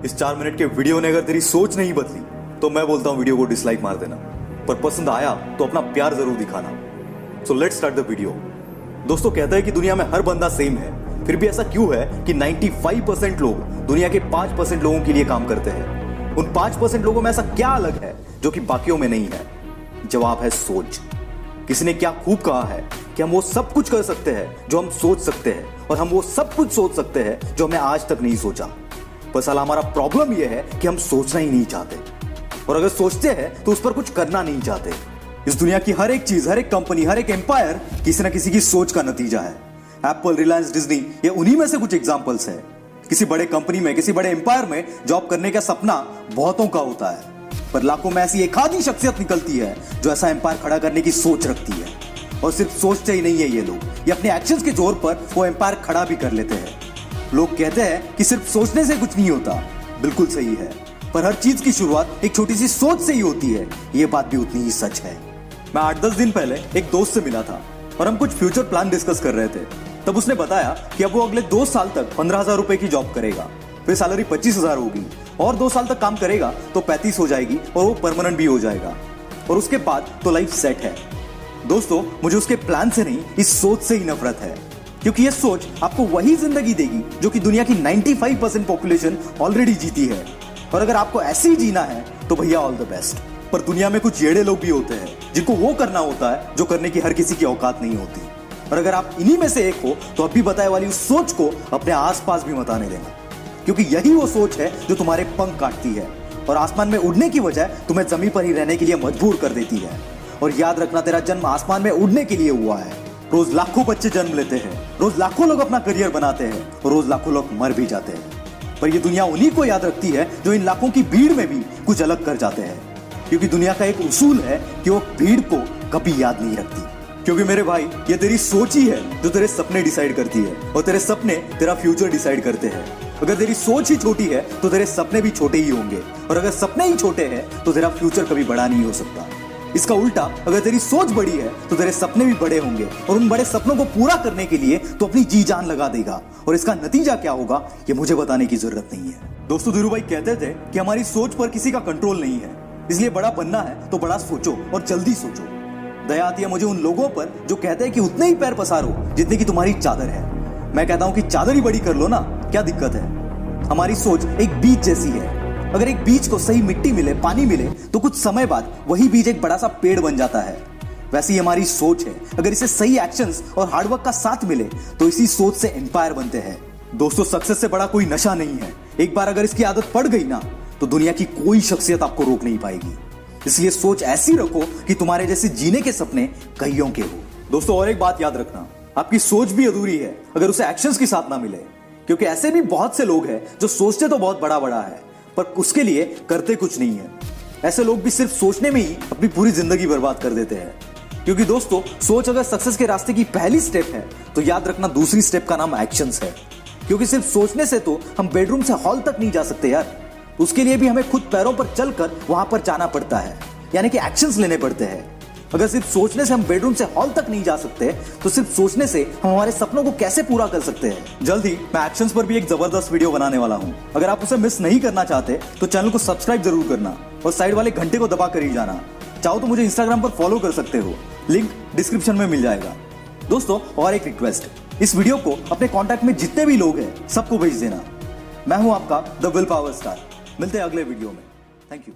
इस 4 मिनट के वीडियो ने अगर तेरी सोच नहीं बदली तो मैं बोलता हूं वीडियो को डिसलाइक मार देना, पर पसंद आया तो अपना प्यार जरूर दिखाना। So let's start the video. दोस्तों, कहते हैं कि दुनिया में हर बंदा सेम है, फिर भी ऐसा क्यों है कि 95% लोग दुनिया के 5% लोगों के लिए काम करते हैं? उन 5% लोगों में ऐसा क्या अलग है जो कि बाकियों में नहीं है? जवाब है सोच। किसी ने क्या खूब कहा है कि हम वो सब कुछ कर सकते हैं जो हम सोच सकते हैं, और हम वो सब कुछ सोच सकते हैं जो हमने आज तक नहीं सोचा। पर साला हमारा प्रॉब्लम यह है कि हम सोचना ही नहीं चाहते, और अगर सोचते हैं तो उस पर कुछ करना नहीं चाहते। इस दुनिया की हर एक चीज, हर एक कंपनी, हर एक एम्पायर किसी ना किसी की सोच का नतीजा है। एप्पल, रिलायंस, डिज्नी, ये उन्हीं में से कुछ एग्जांपल्स है। किसी बड़े कंपनी में, किसी बड़े एम्पायर में जॉब करने का सपना बहुतों का होता है, पर लाखों में ऐसी एक आधी शख्सियत निकलती है जो ऐसा एम्पायर खड़ा करने की सोच रखती है। और सिर्फ सोचते ही नहीं है ये लोग, ये अपने एक्शंस के जोर पर वो एम्पायर खड़ा भी कर लेते हैं। लोग कहते हैं कि सिर्फ सोचने से कुछ नहीं होता। बिल्कुल सही है, पर हर चीज की शुरुआत एक छोटी सी सोच से ही होती है, ये बात भी उतनी ही सच है। मैं 8-10 दिन पहले एक दोस्त से मिला था और हम कुछ फ्यूचर प्लान डिस्कस कर रहे थे। तब उसने बताया कि अब वो अगले 2 साल तक 15,000 रुपए की जॉब करेगा, फिर सैलरी 25,000 होगी, और 2 साल तक काम करेगा तो 35 हो जाएगी और वो परमानेंट भी हो जाएगा, और उसके बाद तो लाइफ सेट है। दोस्तों, मुझे उसके प्लान से नहीं, इस सोच से ही नफरत है, क्योंकि ये सोच आपको वही जिंदगी देगी जो कि दुनिया की 95% पॉपुलेशन ऑलरेडी जीती है। और अगर आपको ऐसे ही जीना है तो भैया ऑल द बेस्ट। पर दुनिया में कुछ येड़े लोग भी होते हैं जिनको वो करना होता है जो करने की हर किसी की औकात नहीं होती। और अगर आप इन्हीं में से एक हो तो अभी बताए वाली उस सोच को अपने आसपास भी मत आने देना, क्योंकि यही वो सोच है जो तुम्हारे पंख काटती है और आसमान में उड़ने की बजाय तुम्हें जमीन पर ही रहने के लिए मजबूर कर देती है। और याद रखना, तेरा जन्म आसमान में उड़ने के लिए हुआ है। रोज लाखों बच्चे जन्म लेते हैं, रोज लाखों लोग अपना करियर बनाते हैं, और रोज लाखों लोग मर भी जाते हैं। पर ये दुनिया उन्हीं को याद रखती है जो इन लाखों की भीड़ में भी कुछ अलग कर जाते हैं, क्योंकि दुनिया का एक उसूल है कि वो भीड़ को कभी याद नहीं रखती। क्योंकि मेरे भाई, ये तेरी सोच ही है जो तेरे सपने डिसाइड करती है, और तेरे सपने तेरा फ्यूचर डिसाइड करते हैं। अगर तेरी सोच ही छोटी है तो तेरे सपने भी छोटे ही होंगे, और अगर सपने ही छोटे हैं तो तेरा फ्यूचर कभी बड़ा नहीं हो सकता। इसका उल्टा, अगर तेरी सोच बड़ी है तो तेरे सपने भी बड़े होंगे, और उन बड़े सपनों को पूरा करने के लिए तो अपनी जी जान लगा देगा। और इसका नतीजा क्या होगा ये मुझे बताने की जरूरत नहीं है। दोस्तों, धीरू भाई कहते थे कि हमारी सोच पर किसी का कंट्रोल नहीं है, इसलिए बड़ा बनना है तो बड़ा सोचो और जल्दी सोचो। दया आती है मुझे उन लोगों पर जो कहते हैं कि उतने ही पैर पसारो जितने की तुम्हारी चादर है। मैं कहता हूं कि चादर ही बड़ी कर लो ना, क्या दिक्कत है? हमारी सोच एक बीज जैसी है। अगर एक बीज को सही मिट्टी मिले, पानी मिले, तो कुछ समय बाद वही बीज एक बड़ा सा पेड़ बन जाता है। वैसी हमारी सोच है, अगर इसे सही एक्शंस और हार्डवर्क का साथ मिले तो इसी सोच से एम्पायर बनते हैं। दोस्तों, सक्सेस से बड़ा कोई नशा नहीं है। एक बार अगर इसकी आदत पड़ गई ना तो दुनिया की कोई शख्सियत आपको रोक नहीं पाएगी। इसलिए सोच ऐसी रखो कि तुम्हारे जैसे जीने के सपने कईयों के हो। दोस्तों, और एक बात याद रखना, आपकी सोच भी अधूरी है अगर उसे एक्शंस के साथ ना मिले, क्योंकि ऐसे भी बहुत से लोग हैं जो सोचते तो बहुत बड़ा बड़ा है पर उसके लिए करते कुछ नहीं है। ऐसे लोग भी सिर्फ सोचने में ही अपनी पूरी जिंदगी बर्बाद कर देते हैं। क्योंकि दोस्तों, सोच अगर सक्सेस के रास्ते की पहली स्टेप है तो याद रखना दूसरी स्टेप का नाम एक्शंस है। क्योंकि सिर्फ सोचने से तो हम बेडरूम से हॉल तक नहीं जा सकते यार, उसके लिए भी हमें खुद पैरों पर चलकर वहां पर जाना पड़ता है, यानी कि एक्शंस लेने पड़ते हैं। अगर सिर्फ सोचने से हम बेडरूम से हॉल तक नहीं जा सकते तो सिर्फ सोचने से हम हमारे सपनों को कैसे पूरा कर सकते हैं? जल्द ही मैं एक्शंस पर भी एक जबरदस्त वीडियो बनाने वाला हूं। अगर आप उसे मिस नहीं करना चाहते तो चैनल को सब्सक्राइब जरूर करना और साइड वाले घंटे को दबा कर ही जाना। चाहो तो मुझे इंस्टाग्राम पर फॉलो कर सकते हो, लिंक डिस्क्रिप्शन में मिल जाएगा। दोस्तों, और एक रिक्वेस्ट, इस वीडियो को अपने कॉन्टैक्ट में जितने भी लोग हैं सबको भेज देना। मैं हूं आपका द विल पावर स्टार। मिलते हैं अगले वीडियो में। Thank you.